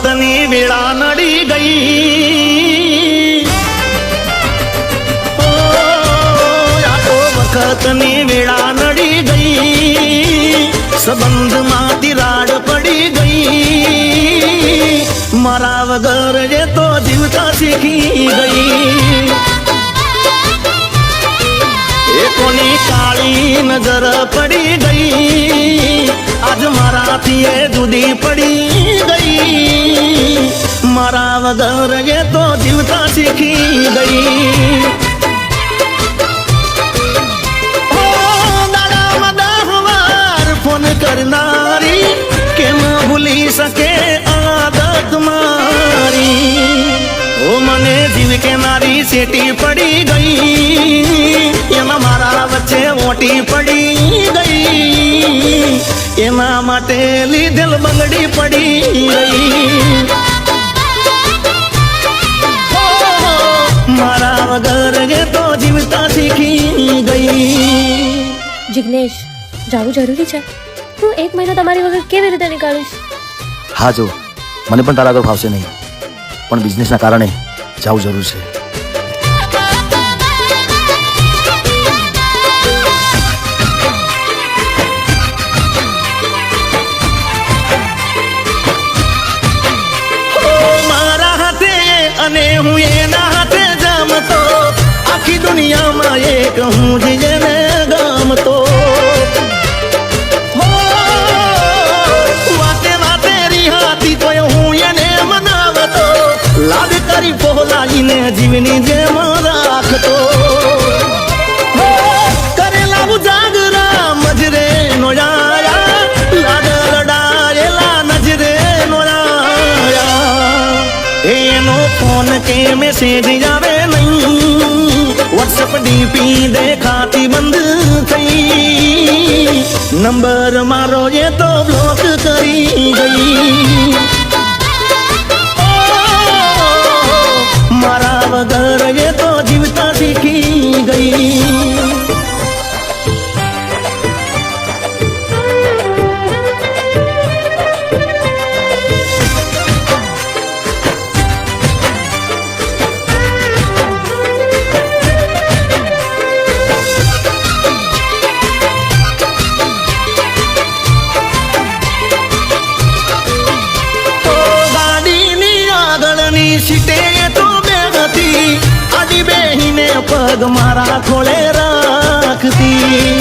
વખતની વેળા નડી ગઈ, આ તો વખતની વેળા નડી ગઈ, સંબંધમાં તિરાડ પડી ગઈ, મારા વગર એ તો જીવતા શીખી ગઈ, એ કોની કાળી નજર પડી ગઈ, આજ મારાથી એ જુદી પડી ગઈ, મારા વગર એ તો જીવતા શીખી ગઈ. દાડામાં 10 વાર ફોન કરનારી કેમ ભૂલી શકે આદત મારી, ઓ મને જીવ કેનારી સેટી પડી ગઈ, એમાં મારા વચ્ચે ઓટી પડી ગઈ, એના માટે લીધેલ બંગડી પડી ગઈ, મારા વગર એ તો જીવતા શીખી ગઈ. જિગ્નેશ, જાવું જરૂરી છે? હું 1 મહિનો તમારી વગર કેવી રીતે નીકાળીશ? હા જો, મને પણ તારા આગળ ફાવશે નહીં, પણ બિઝનેસના કારણે જવું જરૂર છે. મારા હાથે અને હું એના હાથે જમતો, આખી દુનિયામાં એક હું જ જેને ગમતો, વાતે વાતે રિહાતી તોય હું એને મનાવતો, લાડ કરી પહોલાજીને જીવની જેમ રાખતો, કરેલા ઉજાગરા મજરે નો આયા, લાડ લડાયેલા નજરે નો આયા, એનો ફોન કે મેસેજ આવે નહીં, વોટ્સઅપ ડીપી દેખાતી બંધ થઈ, નંબર મારો એ તો બ્લોક કરી ગઈ, મારા વગર એ તો જીવતા શીખી ગઈ. સીટે તો બેહતી, આડી બેહીને પગ મારા ખોળે રાખતી,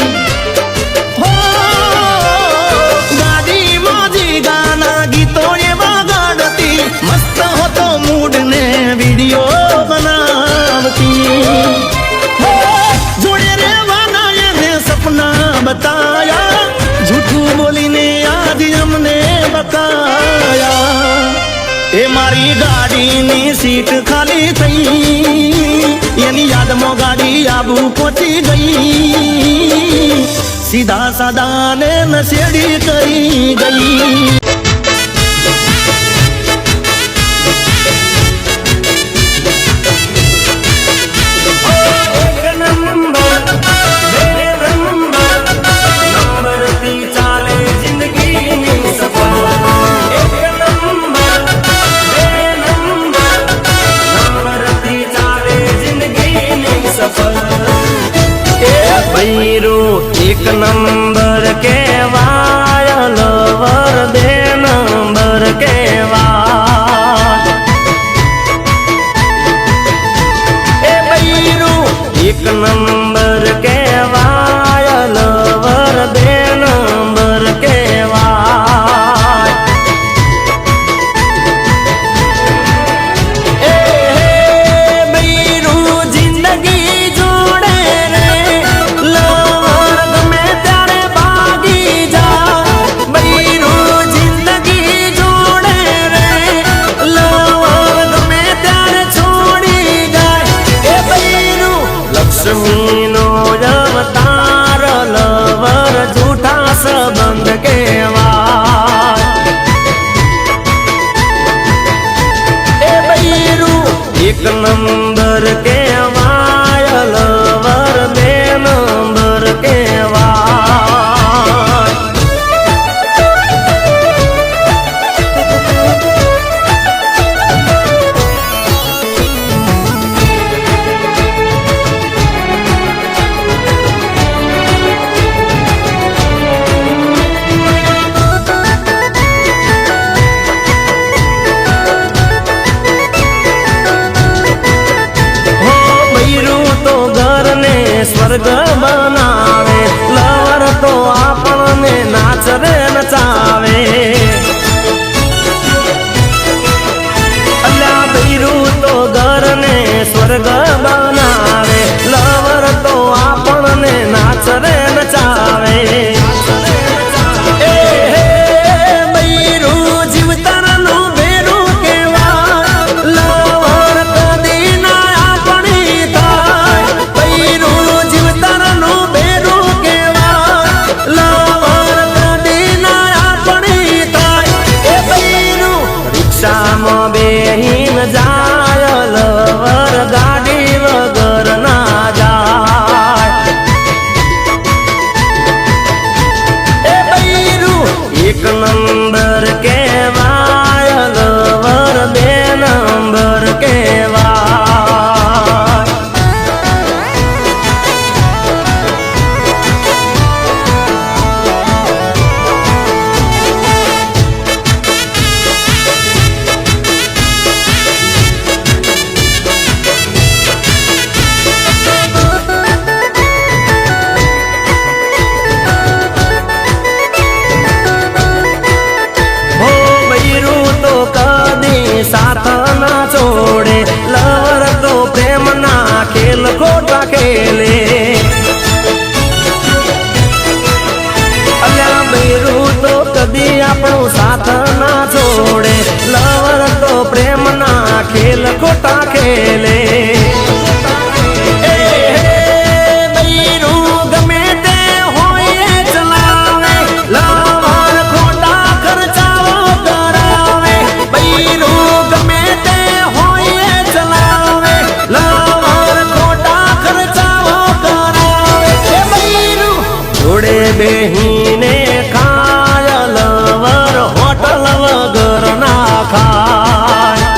ગાડીમાં જી ગાના ગીતો એવા ગાડતી, મસ્ત હતો મૂડ ને વિડીયો બનાવતી, જોડે રેવાના એને સપના બતાયા, જૂઠું બોલીને આજ અમને બતાયા, એ મારી ગાડીની સીટ ખાલી થઈ, એની યાદમાં ગાડી આબુ પહોંચી ગઈ, સીધા સાદાને નશેડી કરી ગઈ. एक नंबर के वायल वर दे नंबर के एक नंबर के वायल वर दे नंबर के લક્ષ્મીનો અવતાર લવર જૂઠા સંબંધ કેવાય, એ બૈરું 1 નંબર કેવાય, લવર 2 નંબર કેવાય. સ્વર્ગ બનાવે લવર તો આપણને નાચ રે નચાવે અલ્યા બૈરું તો ઘરને સ્વર્ગ બનાવે લવર તો આપણને નાચ રે નચાવે જાય લવર ગાડી વગર ના જાય એ બૈરું એક નંબર કેવાય લવર બે નંબર કેવાય સાથ ના છોડે લવર તો પ્રેમ ના ખેલ ખોટા ખેલે અલ્યા બૈરું તો કદી આપણું સાથ ના છોડે લવર તો પ્રેમ ના ખેલ ખોટા ખેલે બેહીને ખાય લવર હોટલ વગર ના ખાય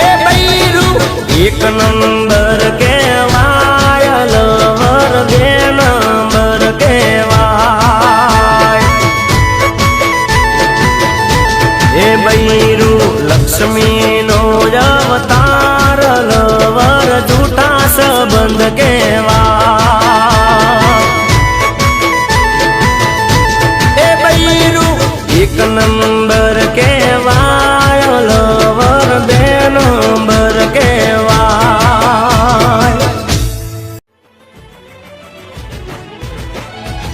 એ બૈરું એક નંબર કેવાય લવર બે નંબર કેવાય એ બૈરું લક્ષ્મી નો અવતાર લવર જૂઠા સંબંધ કેવાય એક નંબર કેવાય લવર બે નંબર કેવાય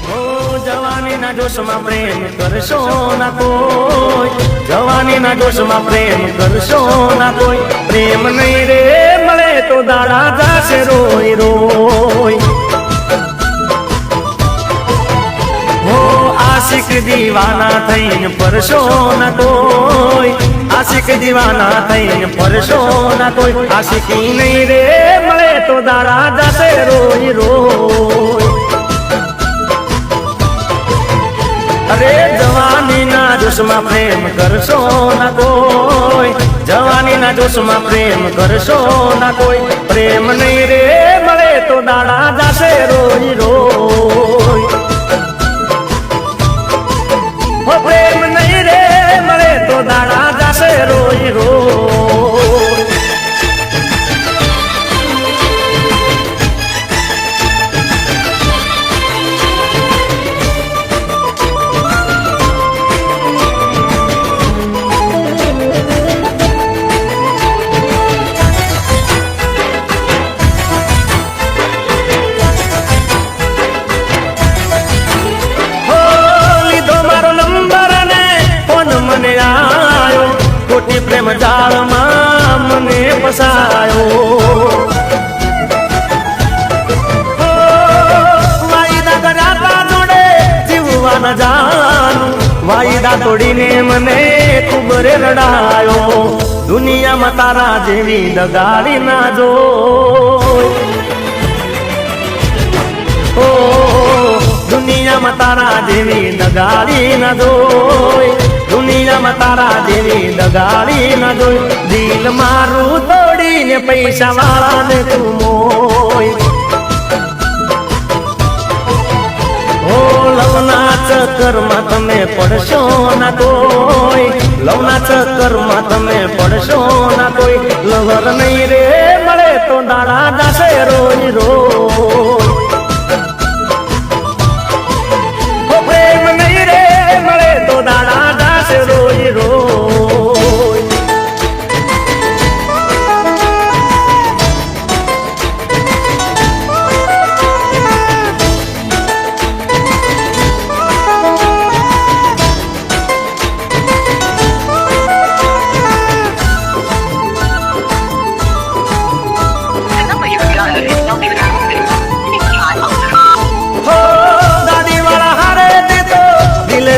ઓ જવાની ના જોશમાં પ્રેમ કરશો ના કોઈ જવાની ના જોશમાં પ્રેમ કરશો ના કોઈ પ્રેમ નહીં રે મળે તો દાડા જાશે રોય રોય આશિક દીવાના થઈને પરશો ના કોઈ આશિક દીવાના થઈને પરશો ના કોઈ આશિકી નહીં રે મળે તો દાડા જાશે રોય રોય અરે જવાની ના જોશમાં પ્રેમ કરશો ના કોઈ જવાની ના જોશમાં પ્રેમ કરશો ના કોઈ પ્રેમ નહીં રે મળે તો દાડા જાશે રોય રોય પ્રેમ નહીં રે મળે તો દાડા જાશે રોય રોય પ્રેમ જાળમાં મને ફસાયો વાયદા કર્યા જોડે જીવવા ન જાનું વાયદા તોડીને મને ખૂબ રે રડાયો દુનિયામાં તારા જેવી દગાડી ના જોય દુનિયામાં તારા જેવી દગાડી ના જોય દુનિયામાં તારા જેવી દગાડી ના જોઈ દિલ મારું તોડીને પૈસા વાળાને તું મોય ઓ લવના ચક્કરમાં તમે પડશો ના કોઈ લવના ચક્કરમાં તમે પડશો ના કોઈ લવર નહીં રે મળે તો દાડા દાસે રોજ રોજ પ્રેમ નહીં રે મળે તો દાડા દાસે રોજ રોજ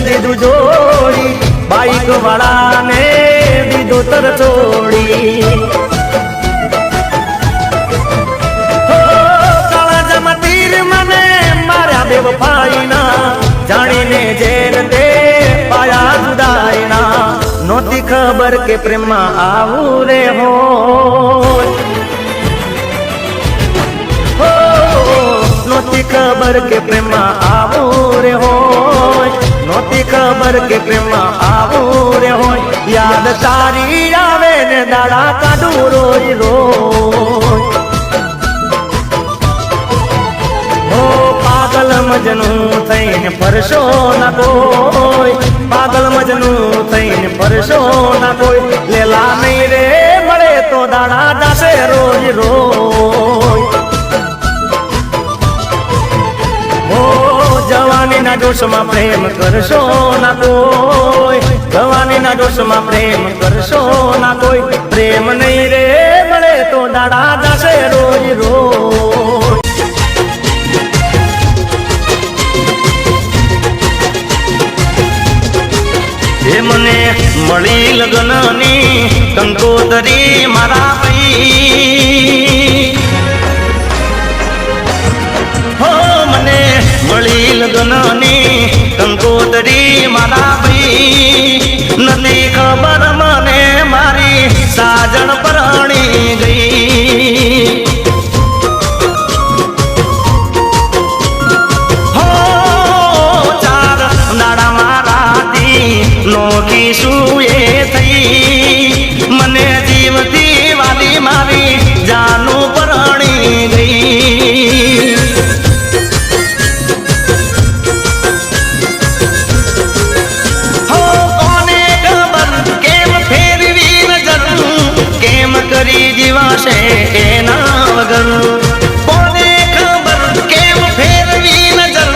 દીધું જોડી બાઈક વાળાને દીધો તર છોડી કાળા જમા તીર મને માર્યા બે વફાઈના જાણીને જેલ તે પાયા જુદાઈના નહોતી ખબર કે પ્રેમમાં આવું રે નહોતી ખબર કે પ્રેમમાં આવું રે હોય નહોતી ખબર કે પ્રેમમાં આવું રે હોય યાદ તારી આવે ને દાડા કાઢું રોજ રોજ હો પાગલ મજનું થઈને ફરશો ના કોઈ પાગલ મજનું થઈને ફરશો ના કોઈ લેલા નહીં રે મળે તો દાડા દાસે રોજ રોજ જવાનીના જોશમાં પ્રેમ કરશો ના કોઈ જવાનીના જોશમાં પ્રેમ કરશો ના કોઈ પ્રેમ નહીં રે મળે તો દાડા દાસે રોજ રોજ એ મને મળી લગ્નની કંકોતરી મારા ભાઈ હો મને મળી લગ્નની કંકોતરી મારા ભાઈ નથી ખબર મને મારી સાજણ પરણી ગઈ હો ચાર દાડા મારાથી નોખી શું એ થઈ મને જીવતી વાલી મારી જાનું પરણી ગઈ જીવાશે એના વગર કોને ખબર કેમ ફેરવી નજર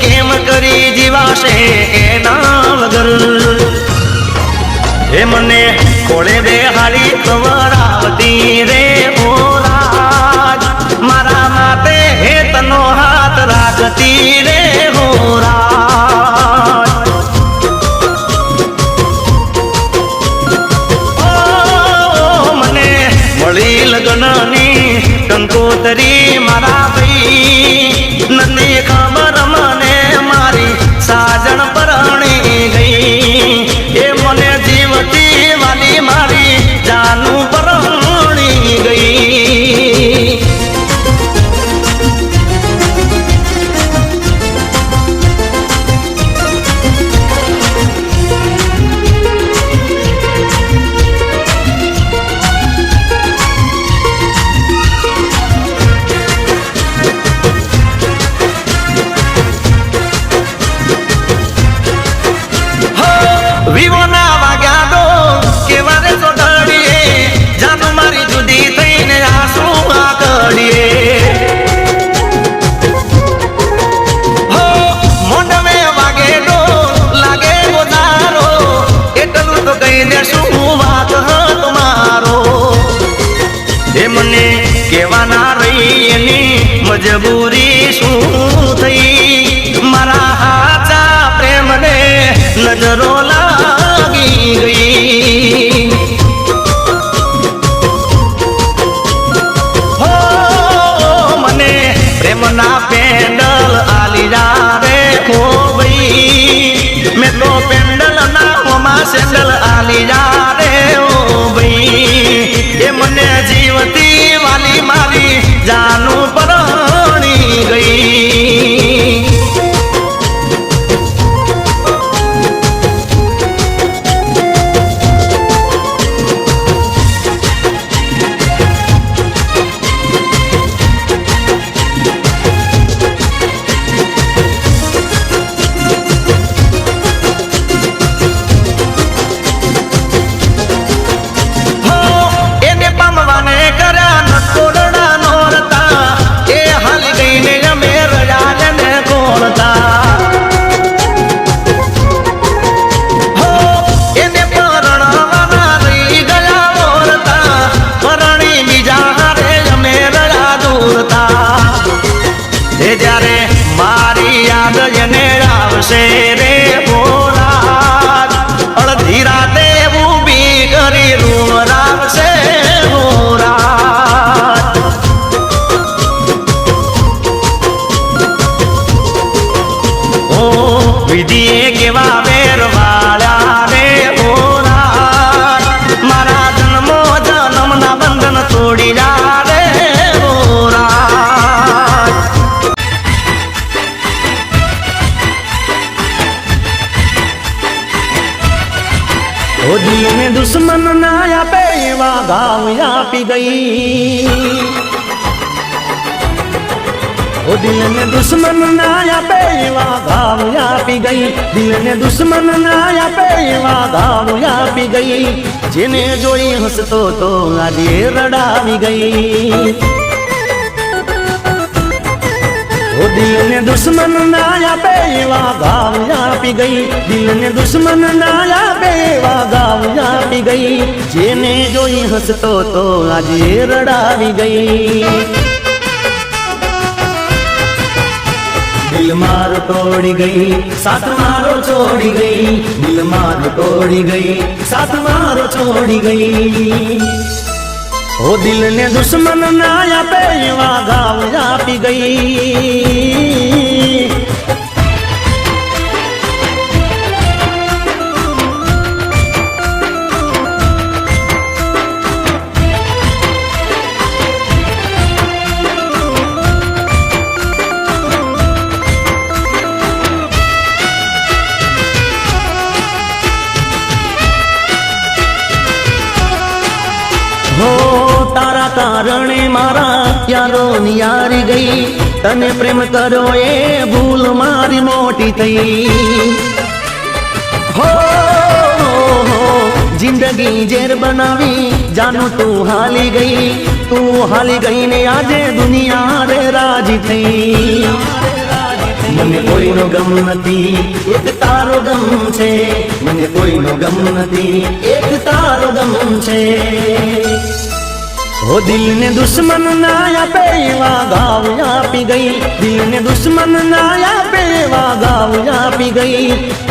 કેમ કરી જીવાશે એના વગર એ મને ખોળે બેહાડી ખબર આવતી રે હોરાજ મારા માટે હેતનો હાથ રાખતી રે હોરાજ મળી લગ્નની કંકોતરી મારા ભાઈ નથી ખબર મને મારી સાજણ પરણી ગઈ એ મને જીવતી વાલી મારી જાનું પરણી ગઈ વિવોના વાગ્યા દો કેવા રે સોઢડીએ જાનું મારી જુદી થઈને આંસુ આકડીએ હો મોઢમે વાગે દો લાગે ગોદારો એટલું તો કહી દેશું વાત તમારો એ મને કેવાના રહી એની મજબૂરી શું થઈ મારા હાચા પ્રેમને નજરો લાગી ગઈ હો મને પ્રેમના પેન્ડલ આલી જા રે હો ભાઈ મેં તો પેન્ડલ ના હોમાં સેન્ડલ આલી જા રે ઓ ભાઈ એ મને જીવતી વાલી મારી જાનું પરણી ગઈ એવા વેર વાળ્યા રે ઓરા મારા જન્મો જન્મના બંધન તોડી જા રે ઓરા ઓ દિલ ને દુશ્મન ના આપે એવા ગાવ આપી ગઈ ઓ દિલ ને દુશ્મન ના આપે એવા ગાવ આપી ગઈ દિલ ને દુશ્મન ના આપે એવા ગાવ આપી ગઈ જેને જોઈ હસતો તો આજે રડાવી ગઈ ઓ દિલ ને દુશ્મન ના આપે એવા ગાવ આપી ગઈ દિલ ને દુશ્મન ના આપે એવા ગાવ આપી ગઈ જેને જોઈ હસતો તો આજે રડાવી ગઈ દિલ મારો તોડી ગઈ સાથ મારો છોડી ગઈ દિલ મારો તોડી ગઈ સાથ મારો છોડી ગઈ ઓ દિલ ને દુશ્મન ના આપે એવા ગાવ આપી ગઈ હો તારા કારણે મારા યારો નિયારી ગઈ તને પ્રેમ કરો એ ભૂલ મારી મોટી થઈ હો જિંદગી ઝેર બનાવી જાનું તું હાલી ગઈ ને આજે દુનિયા રે રાજી થઈ મને કોઈનો ગમ નથી એક તારો ગમ છે મને કોઈનો ગમ નથી એક તારો ગમ છે ઓ દિલ ને દુશ્મન ના આપે એવા ગાવ આપી ગઈ દિલ ને દુશ્મન ના આપે એવા ગાવ આપી ગઈ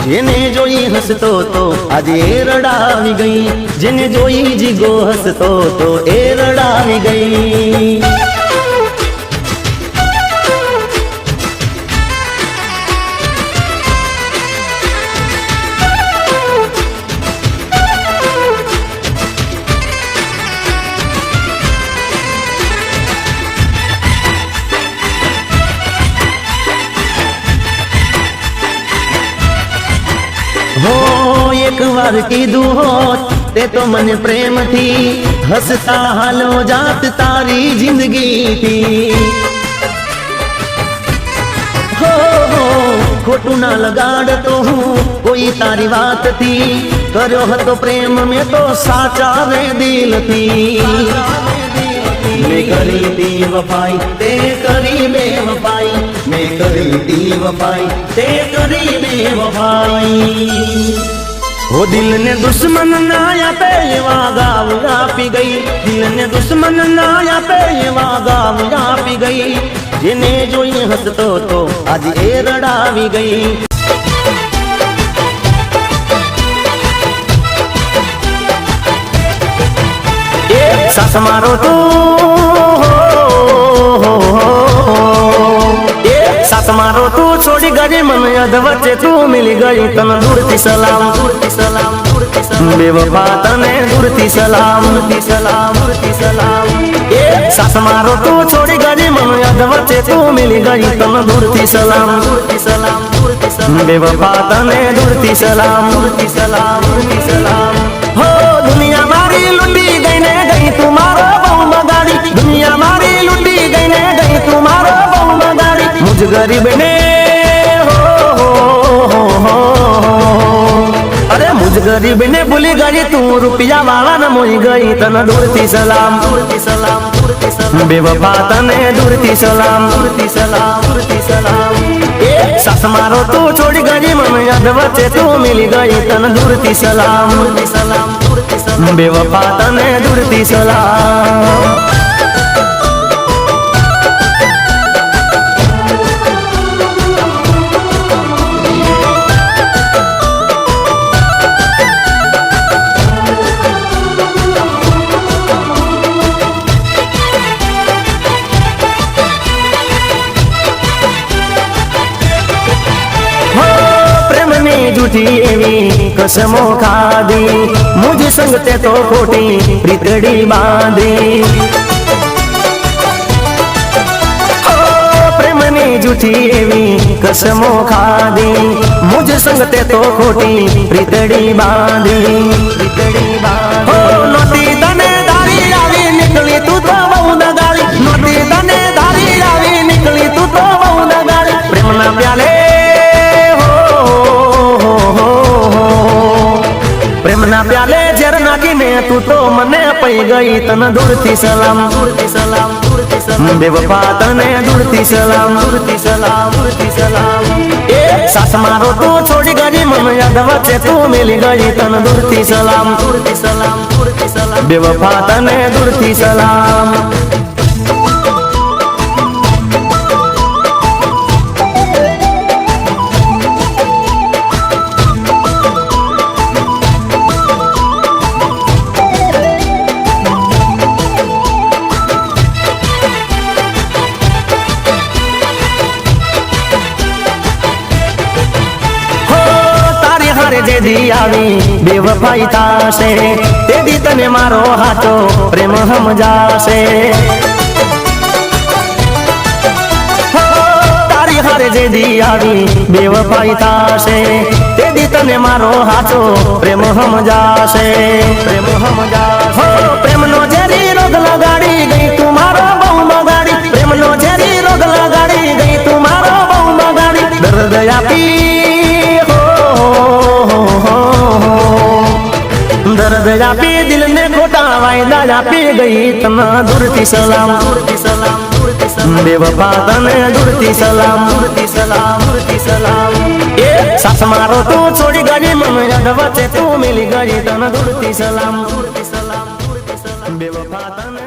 જેને જોઈ હસતો તો આજે રડાવી ગઈ જેને જોઈ જીગો હસતો તો એ રડાવી ગઈ હો એક વાર કીધું હોત તે તો મને પ્રેમથી હસતા હાલો જાત તારી જિંદગીથી હો ખોટું ના લગાડતો હું કોઈ તારી વાતથી કર્યો હતો પ્રેમ મેં તો સાચા રે દિલથી મેં કરી તી વફાઈ તે કરી બેવફાઈ મેં કરી તી વફાઈ તે કરી બેવફાઈ ઓ દિલ ને દુશ્મન ના આપે એવા ગાવ આપી ગઈ દિલ ને દુશ્મન ના આપે એવા ગાવ આપી ગઈ જેને જોઈ હસતો તો આજે એ રડાવી ગઈ સાસ મારો તું સાસ મારો તું છોડી ગઈ મને અધ વચ્ચે તું મિલી ગઈ તને દૂરથી સલામ બેવફા તને દૂરથી સલામ સાસ મારો તું છોડી ગઈ મને અધ વચ્ચે તું મિલી ગઈ તને દૂરથી સલામ બેવફા તને દૂરથી સલામ હો દુનિયા મારી લૂંટી ગઈ ને ગઈ તું મારો બહુ બગાડી દુનિયા મારી લૂંટી ગઈ ને ગઈ તું મારો બહુ બગાડી મુझ ગરીબ ને અરે મુझ ગરીબ ને ભૂલી ગઈ તું રૂપિયા વાળા ને મોઈ ગઈ તને દૂરથી સલામ બેવફા તને દૂરથી સલામ સાસ મારો તું છોડી ગઈ મને યાદ વચ્ચે તું મિલી ગઈ તને દૂરથી સલામ બેવફા તને દૂરથી સલામ જૂઠી જૂઠી એવી કસમો ખાધી મુજ સંગ તે તો ખોટી રીતડી બાંધી પ્રેમની જૂઠી એવી કસમો ખાધી મુજ સંગ તે તો ખોટી રીતડી બાંધી નોતી તને દારી આવી નીકળી તું તો બહુ દગાડી નોતી તને દારી આવી નીકળી તું તો બહુ દગાડી પ્રેમના પ્યાલે પ્રેમના પ્યાલે ઝેર નાખીને તું તો મને પઈ ગઈ તને દૂરથી સલામ દૂરથી સલામ દૂરથી સલામ બેવફા તને દૂરથી સલામ દૂરથી સલામ દૂરથી સલામ એ સાસ મારો તું છોડી ગઈ મને યાદ વચ્ચે તું મિલી ગઈ તને દૂરથી સલામ દૂરથી સલામ દૂરથી સલામ બેવફા તને દૂરથી સલામ જે દી આવી બેવફાઈ થાશે તે દી તને મારો હાચો પ્રેમ સમજાશે તારી હારે જે દી આવી બેવફાઈ થાશે તે દી તને મારો હાચો પ્રેમ સમજાશે પ્રેમ સમજાશે પ્રેમનો ઝેરી રોગ લગાડી ગઈ તું મારો બહુ બગાડી પ્રેમનો ઝેરી રોગ લગાડી ગઈ તું મારો બહુ બગાડી દર્દ આપી દર્દ આપી દિલ ને ખોટા વાયદા આપી ગઈ તને દૂરથી સલામ દૂરથી સલામ દૂરથી સલામ બેવફા તને દૂરથી સલામ દૂરથી સલામ દૂરથી સલામ એ સાસ મારો તું છોડી ગઈ મને યાદ વચ્ચે તું મિલી ગઈ તને દૂરથી સલામ દૂરથી સલામ દૂરથી સલામ બેવફા તને